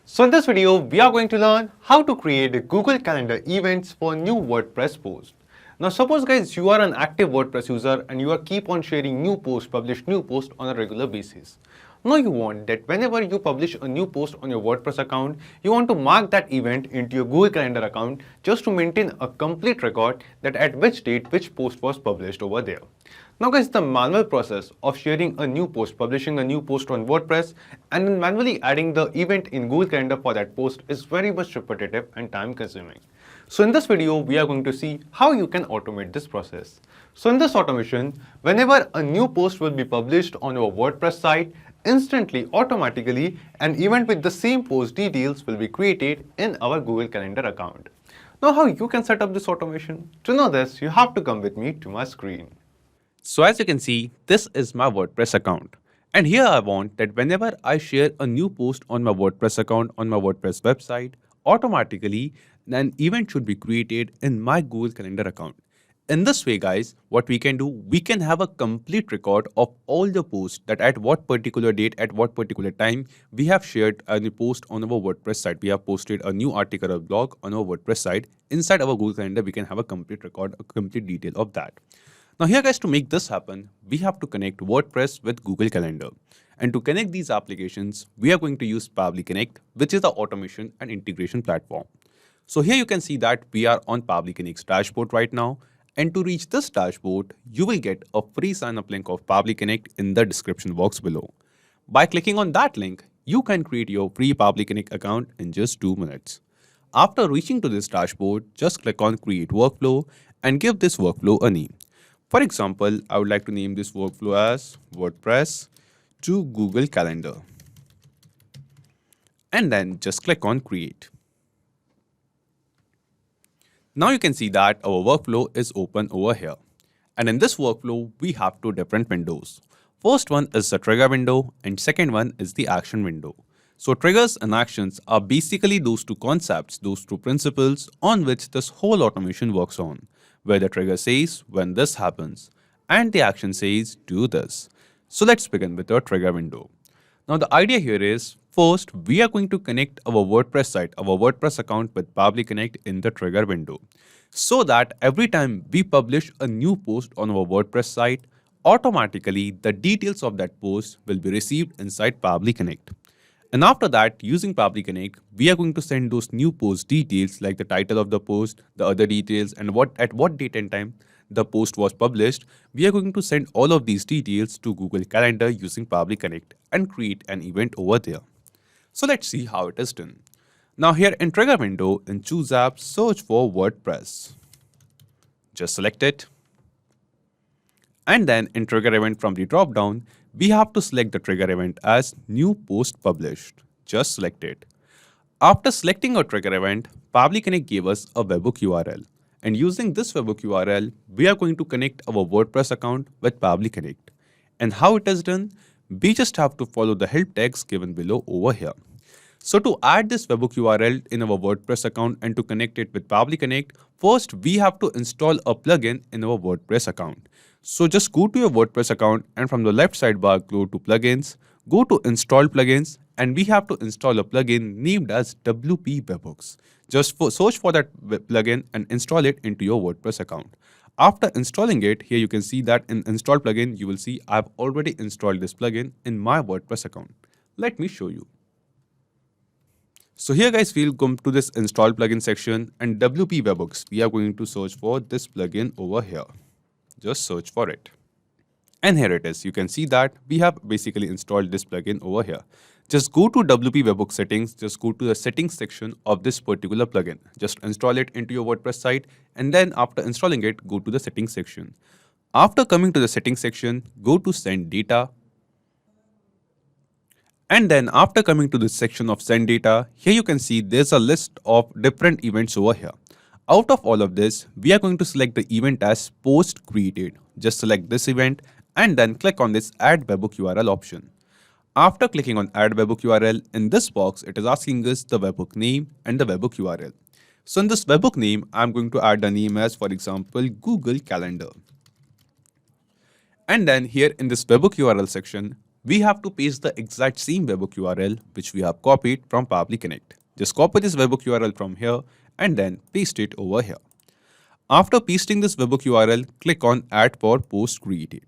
So in this video, we are going to learn how to create Google Calendar events for new WordPress posts. Now suppose guys you are an active WordPress user and you are keep on sharing new posts, publish new posts on a regular basis. Now you want that whenever you publish a new post on your WordPress account, you want to mark that event into your Google Calendar account just to maintain a complete record that at which date which post was published over there. Now guys, the manual process of sharing a new post, publishing a new post on WordPress and then manually adding the event in Google Calendar for that post is very much repetitive and time consuming. So in this video, we are going to see how you can automate this process. So in this automation, whenever a new post will be published on your WordPress site, instantly, automatically, an event with the same post details will be created in our Google Calendar account. Now how you can set up this automation? To know this, you have to come with me to my screen. So as you can see, this is my WordPress account. And here I want that whenever I share a new post on my WordPress account, on my WordPress website, automatically an event should be created in my Google Calendar account. In this way, guys, what we can do, we can have a complete record of all the posts that at what particular date, at what particular time, we have shared a new post on our WordPress site. We have posted a new article or blog on our WordPress site. Inside our Google Calendar, we can have a complete record, a complete detail of that. Now here guys, to make this happen, we have to connect WordPress with Google Calendar. And to connect these applications, we are going to use Pabbly Connect, which is the automation and integration platform. So here you can see that we are on Pabbly Connect's dashboard right now. And to reach this dashboard, you will get a free sign-up link of Pabbly Connect in the description box below. By clicking on that link, you can create your free Pabbly Connect account in just 2 minutes. After reaching to this dashboard, just click on Create Workflow and give this workflow a name. For example, I would like to name this workflow as WordPress to Google Calendar. And then just click on Create. Now you can see that our workflow is open over here. And in this workflow, we have 2 different windows. First one is the trigger window and second one is the action window. So triggers and actions are basically those 2 concepts, those 2 principles on which this whole automation works on, where the trigger says when this happens and the action says do this. So let's begin with our trigger window. Now the idea here is, first we are going to connect our WordPress site, our WordPress account with Pabbly Connect in the trigger window, so that every time we publish a new post on our WordPress site, automatically the details of that post will be received inside Pabbly Connect. And after that, using Pabbly Connect, we are going to send those new post details like the title of the post, the other details, and at what date and time the post was published. We are going to send all of these details to Google Calendar using Pabbly Connect and create an event over there. So let's see how it is done. Now here in trigger window, in choose app, search for WordPress. Just select it. And then in trigger event from the drop down, we have to select the trigger event as new post published. Just select it. After selecting our trigger event, Pabbly Connect gave us a webhook URL. And using this webhook URL, we are going to connect our WordPress account with Pabbly Connect. And how it is done? We just have to follow the help text given below over here. So to add this webhook URL in our WordPress account and to connect it with Pabbly Connect, first we have to install a plugin in our WordPress account. So just go to your WordPress account and from the left sidebar go to plugins, go to install plugins, and we have to install a plugin named as WP Webhooks. Just search for that plugin and install it into your WordPress account. After installing it, here you can see that in install plugin, you will see I've already installed this plugin in my WordPress account. Let me show you. So here guys, we'll come to this install plugin section and WP Webhooks. We are going to search for this plugin over here. Just search for it. And here it is. You can see that we have basically installed this plugin over here. Just go to WP Webhook settings. Just go to the settings section of this particular plugin. Just install it into your WordPress site. And then after installing it, go to the settings section. After coming to the settings section, go to send data. And then after coming to this section of send data, here you can see there's a list of different events over here. Out of all of this, we are going to select the event as post created. Just select this event and then click on this add webhook URL option. After clicking on add webhook URL, in this box, it is asking us the webhook name and the webhook URL. So in this webhook name, I'm going to add the name as, for example, Google Calendar. And then here in this webhook URL section, we have to paste the exact same webhook URL which we have copied from Pabbly Connect. Just copy this webhook URL from here and then paste it over here. After pasting this webhook URL, click on Add for Post Created.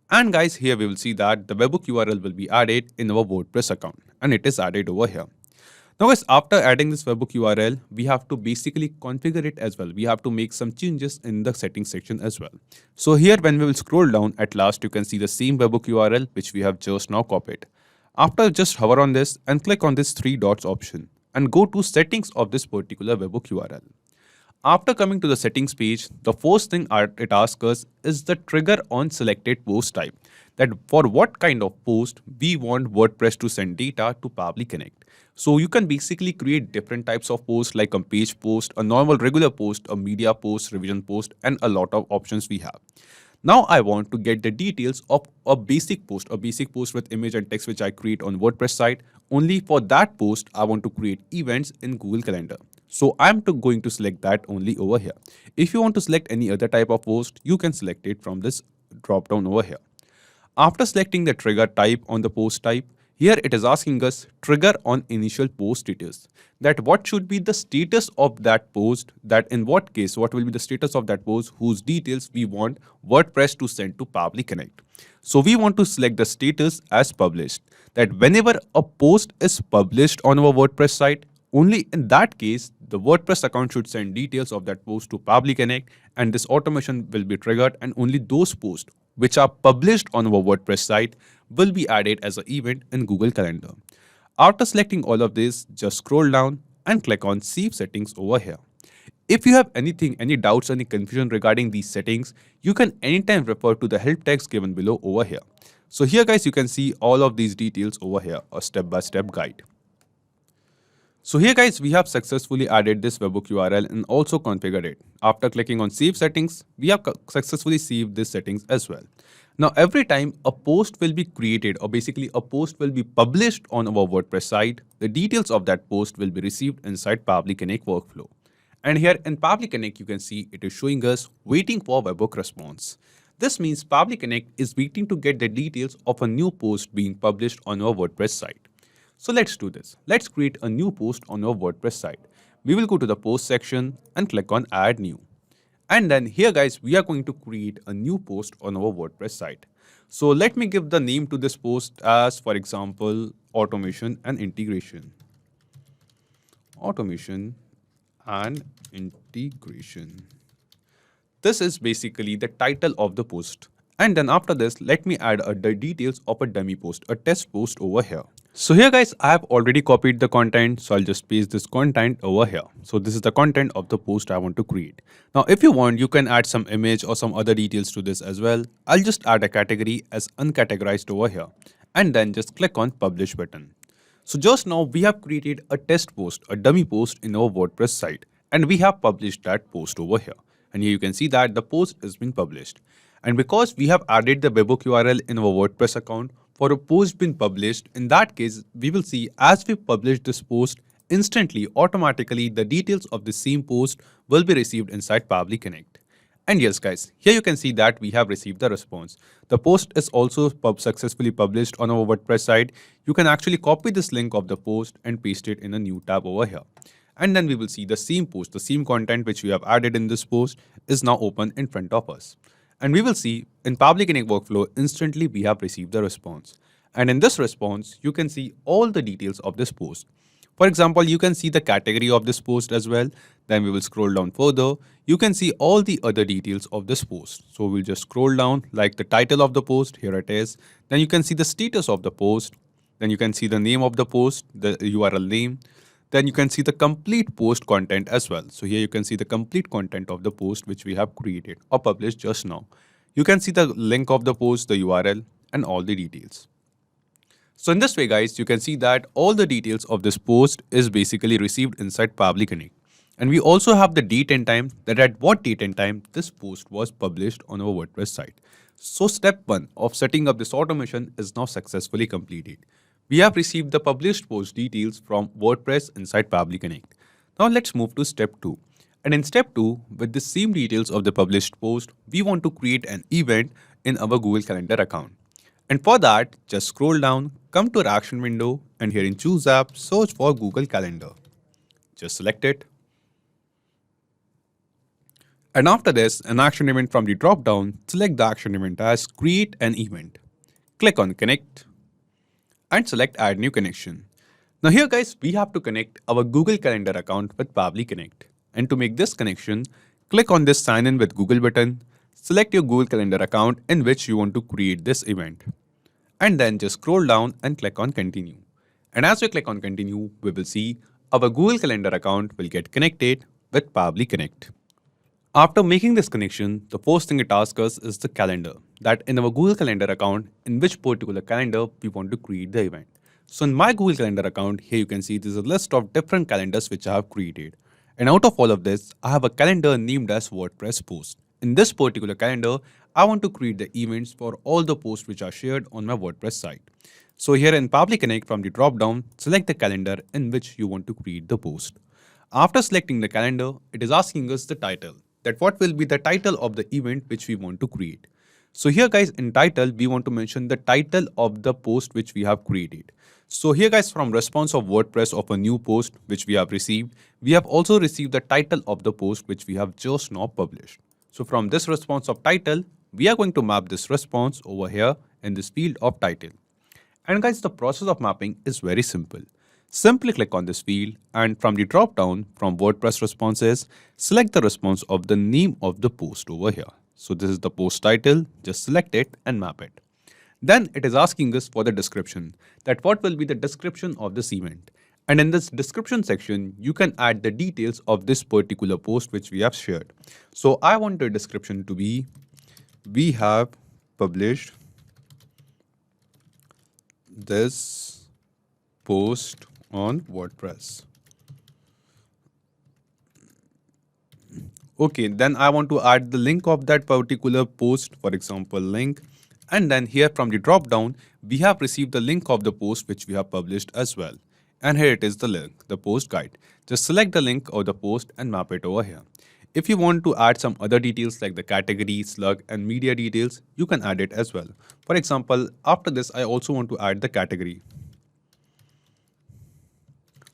And guys, here we will see that the webhook URL will be added in our WordPress account, and it is added over here. Now guys, after adding this webhook URL, we have to basically configure it as well. We have to make some changes in the settings section as well. So here when we will scroll down, at last you can see the same webhook URL which we have just now copied. After just hover on this and click on this three dots option and go to settings of this particular webhook URL. After coming to the settings page, the first thing it asks us is the trigger on selected post type. That for what kind of post we want WordPress to send data to Pabbly Connect. So you can basically create different types of posts like a page post, a normal regular post, a media post, revision post, and a lot of options we have. Now I want to get the details of a basic post with image and text which I create on WordPress site. Only for that post, I want to create events in Google Calendar. So I'm going to select that only over here. If you want to select any other type of post, you can select it from this drop down over here. After selecting the trigger type on the post type, here it is asking us trigger on initial post status. That what should be the status of that post, that in what case, what will be the status of that post whose details we want WordPress to send to Pabbly Connect. So we want to select the status as published. That whenever a post is published on our WordPress site, only in that case, the WordPress account should send details of that post to Pabbly Connect, and this automation will be triggered, and only those posts which are published on our WordPress site will be added as an event in Google Calendar. After selecting all of this, just scroll down and click on Save Settings over here. If you have any doubts, any confusion regarding these settings, you can anytime refer to the help text given below over here. So here guys, you can see all of these details over here, a step-by-step guide. So here guys, we have successfully added this webhook URL and also configured it. After clicking on Save Settings, we have successfully saved these settings as well. Now every time a post will be created, or basically a post will be published on our WordPress site, the details of that post will be received inside Pabbly Connect workflow. And here in Pabbly Connect, you can see it is showing us waiting for webhook response. This means Pabbly Connect is waiting to get the details of a new post being published on our WordPress site. So let's do this. Let's create a new post on our WordPress site. We will go to the post section and click on Add New. And then here guys, we are going to create a new post on our WordPress site. So let me give the name to this post as, for example, Automation and Integration. Automation and Integration. This is basically the title of the post. And then after this, let me add the details of a dummy post, a test post over here. So here guys, I have already copied the content, so I'll just paste this content over here. So this is the content of the post I want to create. Now if you want, you can add some image or some other details to this as well. I'll just add a category as uncategorized over here and then just click on Publish button. So just now we have created a test post, a dummy post in our WordPress site, and we have published that post over here. And here you can see that the post has been published. And because we have added the webhook URL in our WordPress account, for a post being published, in that case, we will see as we publish this post, instantly, automatically, the details of the same post will be received inside Pabbly Connect. And yes guys, here you can see that we have received the response. The post is also successfully published on our WordPress site. You can actually copy this link of the post and paste it in a new tab over here. And then we will see the same post, the same content which we have added in this post is now open in front of us. And we will see in Pabbly Connect workflow, instantly we have received the response. And in this response, you can see all the details of this post. For example, you can see the category of this post as well. Then we will scroll down further. You can see all the other details of this post. So we'll just scroll down like the title of the post. Here it is. Then you can see the status of the post. Then you can see the name of the post, the URL name. Then you can see the complete post content as well. So here you can see the complete content of the post which we have created or published just now. You can see the link of the post, the URL, and all the details. So in this way guys, you can see that all the details of this post is basically received inside Pabbly Connect. And we also have the date and time, that at what date and time this post was published on our WordPress site. So step 1 of setting up this automation is now successfully completed. We have received the published post details from WordPress inside Pabbly Connect. Now let's move to step 2. And in step 2, with the same details of the published post, we want to create an event in our Google Calendar account. And for that, just scroll down, come to our action window, and here in Choose App, search for Google Calendar. Just select it. And after this, an action event from the drop down, select the action event as Create an Event. Click on Connect and select Add New Connection. Now here guys, we have to connect our Google Calendar account with Pabbly Connect. And to make this connection, click on this Sign in with Google button, select your Google Calendar account in which you want to create this event. And then just scroll down and click on Continue. And as we click on Continue, we will see our Google Calendar account will get connected with Pabbly Connect. After making this connection, the first thing it asks us is the calendar, that in our Google Calendar account, in which particular calendar we want to create the event. So in my Google Calendar account, here you can see there's a list of different calendars which I have created. And out of all of this, I have a calendar named as WordPress post. In this particular calendar, I want to create the events for all the posts which are shared on my WordPress site. So here in Pabbly Connect from the drop down, select the calendar in which you want to create the post. After selecting the calendar, it is asking us the title, that what will be the title of the event which we want to create. So here guys, in title, we want to mention the title of the post which we have created. So here guys, from response of WordPress of a new post which we have received, we have also received the title of the post which we have just now published. So from this response of title, we are going to map this response over here in this field of title. And guys, the process of mapping is very simple. Simply click on this field and from the drop down from WordPress responses, select the response of the name of the post over here. So this is the post title, just select it and map it. Then it is asking us for the description, that what will be the description of this event. And in this description section, you can add the details of this particular post which we have shared. So I want the description to be, we have published this post on WordPress. Okay, then I want to add the link of that particular post, for example, link. And then here from the drop down, we have received the link of the post which we have published as well. And here it is the link, the post guide. Just select the link of the post and map it over here. If you want to add some other details like the category, slug and media details, you can add it as well. For example, after this, I also want to add the category.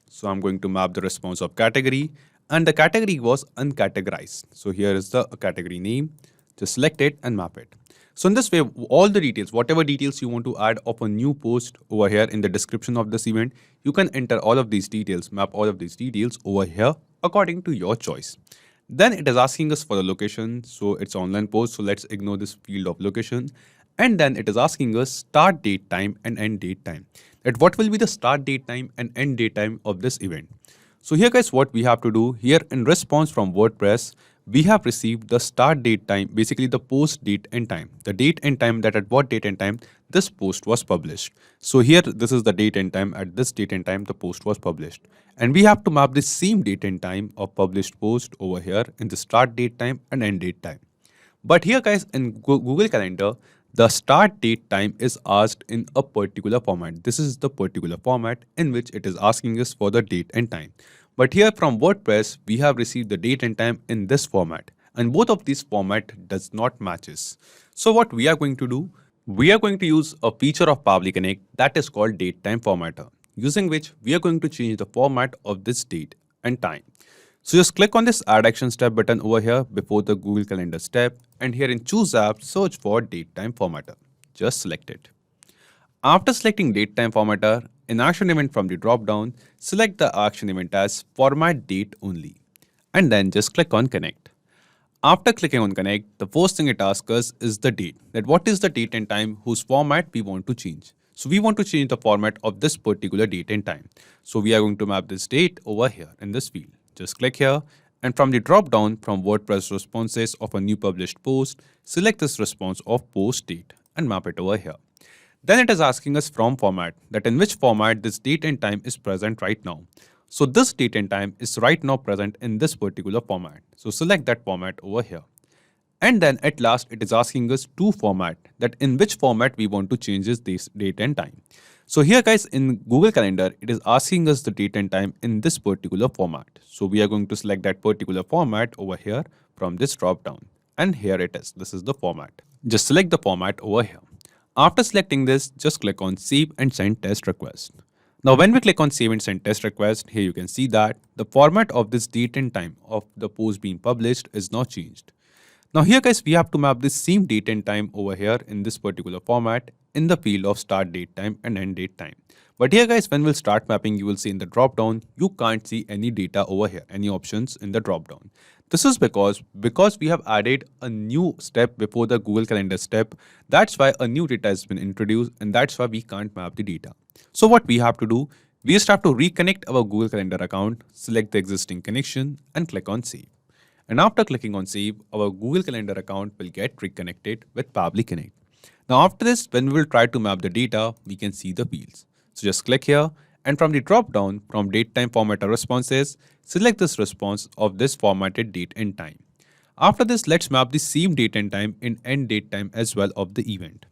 So I'm going to map the response of category and the category was uncategorized. So here is the category name. Just select it and map it. So in this way, all the details, whatever details you want to add of a new post over here in the description of this event, you can enter all of these details, map all of these details over here according to your choice. Then it is asking us for the location. So it's online post. So let's ignore this field of location. And then it is asking us start date time and end date time. That what will be the start date time and end date time of this event. So here guys, what we have to do here in response from WordPress, we have received the start date time, basically the post date and time, the date and time that at what date and time this post was published. So here, this is the date and time at this date and time the post was published. And we have to map the same date and time of published post over here in the start date time and end date time. But here guys, in Google Calendar, the start date time is asked in a particular format. This is the particular format in which it is asking us for the date and time. But here from WordPress, we have received the date and time in this format. And both of these format does not matches. So what we are going to do, we are going to use a feature of Pabbly Connect that is called date time formatter, using which we are going to change the format of this date and time. So just click on this Add Action Step button over here before the Google Calendar step, and here in Choose App, search for Date Time Formatter. Just select it. After selecting Date Time Formatter, in Action Event from the drop-down, select the action event as Format Date Only, and then just click on Connect. After clicking on Connect, the first thing it asks us is the date, that what is the date and time whose format we want to change. So we want to change the format of this particular date and time. So we are going to map this date over here in this field. Just click here, and from the drop down from WordPress responses of a new published post, select this response of post date and map it over here. Then it is asking us from format, that in which format this date and time is present right now. So this date and time is right now present in this particular format. So select that format over here. And then at last it is asking us to format, that in which format we want to change this date and time. So here guys, in Google Calendar, it is asking us the date and time in this particular format. So we are going to select that particular format over here from this drop down. And here it is. This is the format. Just select the format over here. After selecting this, just click on Save and Send Test Request. Now when we click on Save and Send Test Request, here you can see that the format of this date and time of the post being published is now changed. Now here guys, we have to map this same date and time over here in this particular format in the field of start date time and end date time. But here guys, when we'll start mapping, you will see in the drop down, you can't see any data over here, any options in the drop down. This is because we have added a new step before the Google Calendar step. That's why a new data has been introduced, and that's why we can't map the data. So what we have to do, we just have to reconnect our Google Calendar account, select the existing connection and click on Save. And after clicking on Save, our Google Calendar account will get reconnected with Pabbly Connect. Now after this, when we will try to map the data, we can see the fields. So just click here, and from the drop down from date time formatter responses, select this response of this formatted date and time. After this, let's map the same date and time in end date time as well of the event.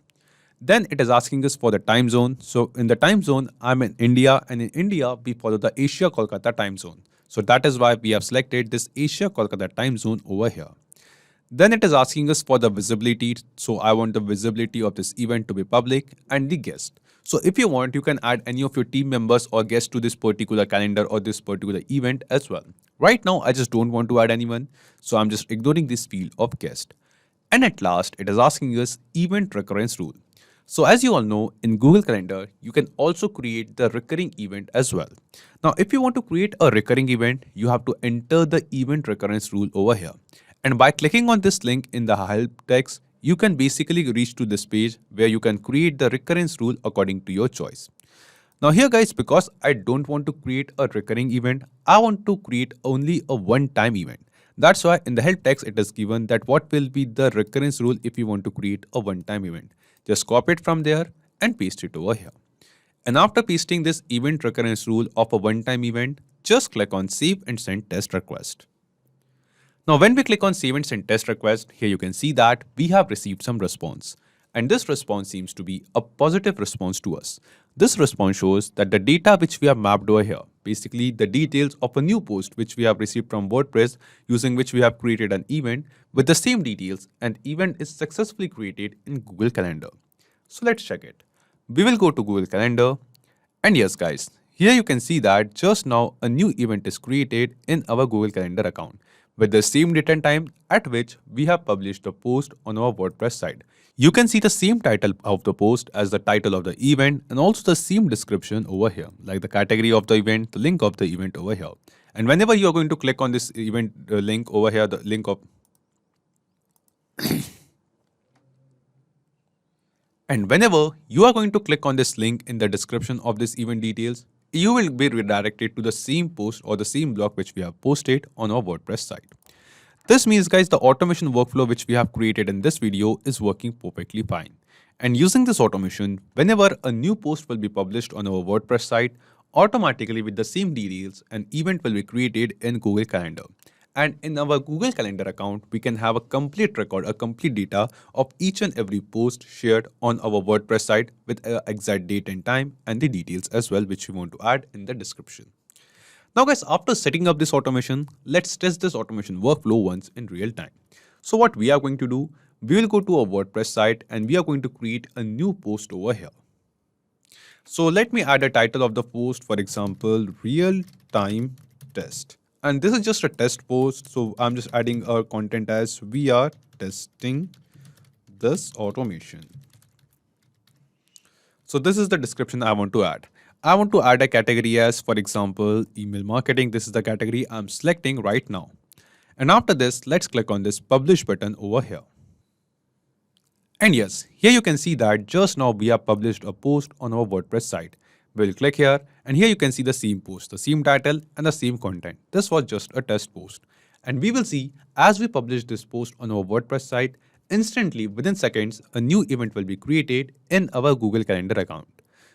Then it is asking us for the time zone. So in the time zone, I'm in India, and in India, we follow the Asia Kolkata time zone. So that is why we have selected this Asia Kolkata time zone over here. Then it is asking us for the visibility. So I want the visibility of this event to be public and the guest. So if you want, you can add any of your team members or guests to this particular calendar or this particular event as well. Right now, I just don't want to add anyone. So I'm just ignoring this field of guest. And at last, it is asking us event recurrence rule. So as you all know, in Google Calendar, you can also create the recurring event as well. Now, if you want to create a recurring event, you have to enter the event recurrence rule over here. And by clicking on this link in the help text, you can basically reach to this page where you can create the recurrence rule according to your choice. Now here guys, because I don't want to create a recurring event, I want to create only a one-time event. That's why in the help text, it is given that what will be the recurrence rule if you want to create a one-time event. Just copy it from there and paste it over here. And after pasting this event recurrence rule of a one-time event, just click on Save and Send Test Request. Now when we click on Save and Send Test Request, here you can see that we have received some response. And this response seems to be a positive response to us. This response shows that the data which we have mapped over here, basically the details of a new post which we have received from WordPress, using which we have created an event with the same details, and event is successfully created in Google Calendar. So let's check it. We will go to Google Calendar, and yes guys, here you can see that just now a new event is created in our Google Calendar account with the same date and time at which we have published the post on our WordPress site. You can see the same title of the post as the title of the event, and also the same description over here, like the category of the event, the link of the event over here. And whenever you are going to click on this event link over here, the link of and whenever you are going to click on this link in the description of this event details, you will be redirected to the same post or the same blog which we have posted on our WordPress site. This means guys, the automation workflow which we have created in this video is working perfectly fine. And using this automation, whenever a new post will be published on our WordPress site, automatically with the same details, an event will be created in Google Calendar. And in our Google Calendar account, we can have a complete record, a complete data of each and every post shared on our WordPress site with an exact date and time and the details as well, which we want to add in the description. Now guys, after setting up this automation, let's test this automation workflow once in real time. So what we are going to do, we will go to our WordPress site and we are going to create a new post over here. So let me add a title of the post, for example, real time test. And this is just a test post. So I'm just adding our content as we are testing this automation. So this is the description I want to add. I want to add a category as, for example, email marketing. This is the category I'm selecting right now. And after this, let's click on this publish button over here. And yes, here you can see that just now we have published a post on our WordPress site. We'll click here, and here you can see the same post, the same title and the same content. This was just a test post. And we will see as we publish this post on our WordPress site, instantly within seconds, a new event will be created in our Google Calendar account.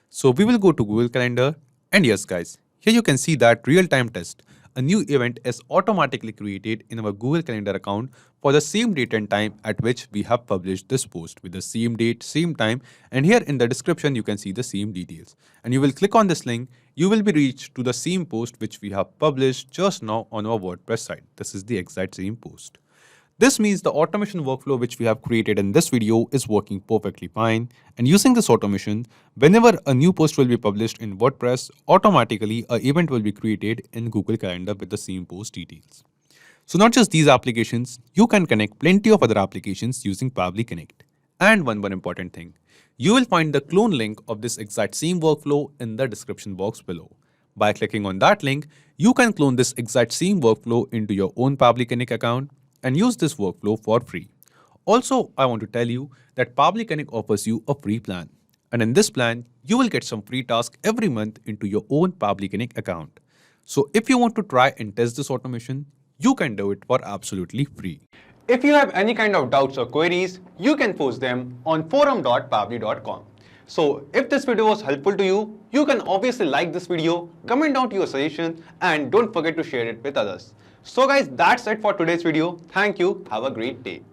So we will go to Google Calendar, and yes guys, here you can see that real-time test. A new event is automatically created in our Google Calendar account for the same date and time at which we have published this post with the same date, same time, and here in the description you can see the same details. And you will click on this link, you will be reached to the same post which we have published just now on our WordPress site. This is the exact same post. This means the automation workflow which we have created in this video is working perfectly fine, and using this automation, whenever a new post will be published in WordPress, automatically an event will be created in Google Calendar with the same post details. So not just these applications, you can connect plenty of other applications using Pabbly Connect. And one more important thing, you will find the clone link of this exact same workflow in the description box below. By clicking on that link, you can clone this exact same workflow into your own Pabbly Connect account and use this workflow for free. Also, I want to tell you that Pabbly Connect offers you a free plan. And in this plan, you will get some free tasks every month into your own Pabbly Connect account. So if you want to try and test this automation, you can do it for absolutely free. If you have any kind of doubts or queries, you can post them on forum.pabbly.com. So if this video was helpful to you, you can obviously like this video, comment down your suggestion, and don't forget to share it with others. So guys, that's it for today's video. Thank you. Have a great day.